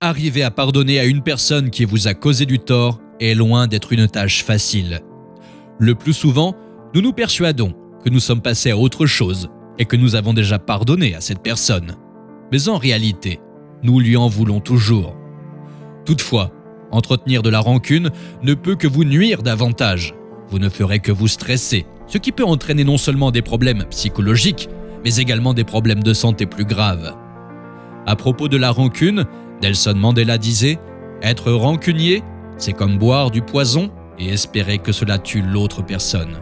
Arriver à pardonner à une personne qui vous a causé du tort est loin d'être une tâche facile. Le plus souvent, nous nous persuadons que nous sommes passés à autre chose et que nous avons déjà pardonné à cette personne. Mais en réalité, nous lui en voulons toujours. Toutefois, entretenir de la rancune ne peut que vous nuire davantage. Vous ne ferez que vous stresser, ce qui peut entraîner non seulement des problèmes psychologiques, mais également des problèmes de santé plus graves. À propos de la rancune, Nelson Mandela disait « Être rancunier, c'est comme boire du poison et espérer que cela tue l'autre personne. »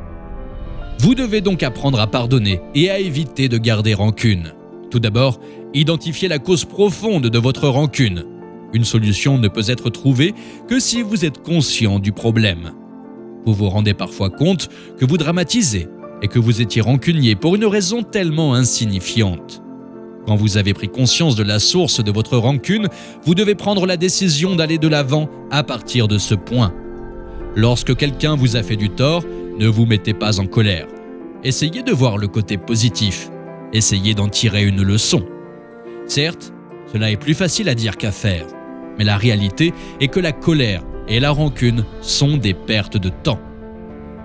Vous devez donc apprendre à pardonner et à éviter de garder rancune. Tout d'abord, identifiez la cause profonde de votre rancune. Une solution ne peut être trouvée que si vous êtes conscient du problème. Vous vous rendez parfois compte que vous dramatisez et que vous étiez rancunier pour une raison tellement insignifiante. Quand vous avez pris conscience de la source de votre rancune, vous devez prendre la décision d'aller de l'avant à partir de ce point. Lorsque quelqu'un vous a fait du tort, ne vous mettez pas en colère. Essayez de voir le côté positif. Essayez d'en tirer une leçon. Certes, cela est plus facile à dire qu'à faire, mais la réalité est que la colère et la rancune sont des pertes de temps.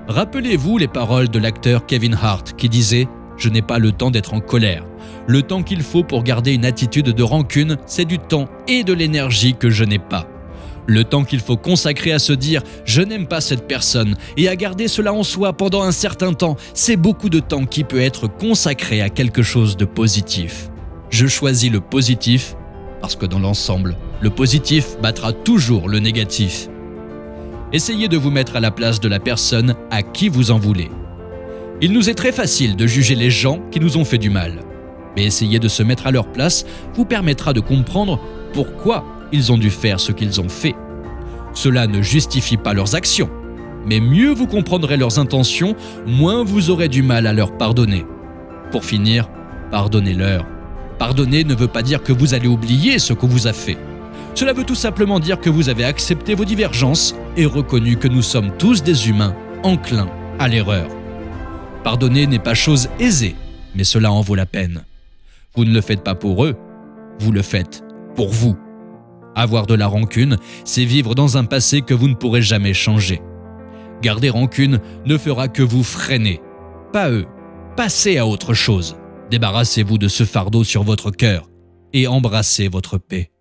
Rappelez-vous les paroles de l'acteur Kevin Hart qui disait « Je n'ai pas le temps d'être en colère. Le temps qu'il faut pour garder une attitude de rancune, c'est du temps et de l'énergie que je n'ai pas. Le temps qu'il faut consacrer à se dire « je n'aime pas cette personne » et à garder cela en soi pendant un certain temps, c'est beaucoup de temps qui peut être consacré à quelque chose de positif. Je choisis le positif parce que dans l'ensemble, le positif battra toujours le négatif. Essayez de vous mettre à la place de la personne à qui vous en voulez. Il nous est très facile de juger les gens qui nous ont fait du mal. Mais essayer de se mettre à leur place vous permettra de comprendre pourquoi ils ont dû faire ce qu'ils ont fait. Cela ne justifie pas leurs actions, mais mieux vous comprendrez leurs intentions, moins vous aurez du mal à leur pardonner. Pour finir, pardonnez-leur. Pardonner ne veut pas dire que vous allez oublier ce qu'on vous a fait. Cela veut tout simplement dire que vous avez accepté vos divergences et reconnu que nous sommes tous des humains enclins à l'erreur. Pardonner n'est pas chose aisée, mais cela en vaut la peine. Vous ne le faites pas pour eux, vous le faites pour vous. Avoir de la rancune, c'est vivre dans un passé que vous ne pourrez jamais changer. Garder rancune ne fera que vous freiner. Pas eux. Passez à autre chose. Débarrassez-vous de ce fardeau sur votre cœur et embrassez votre paix.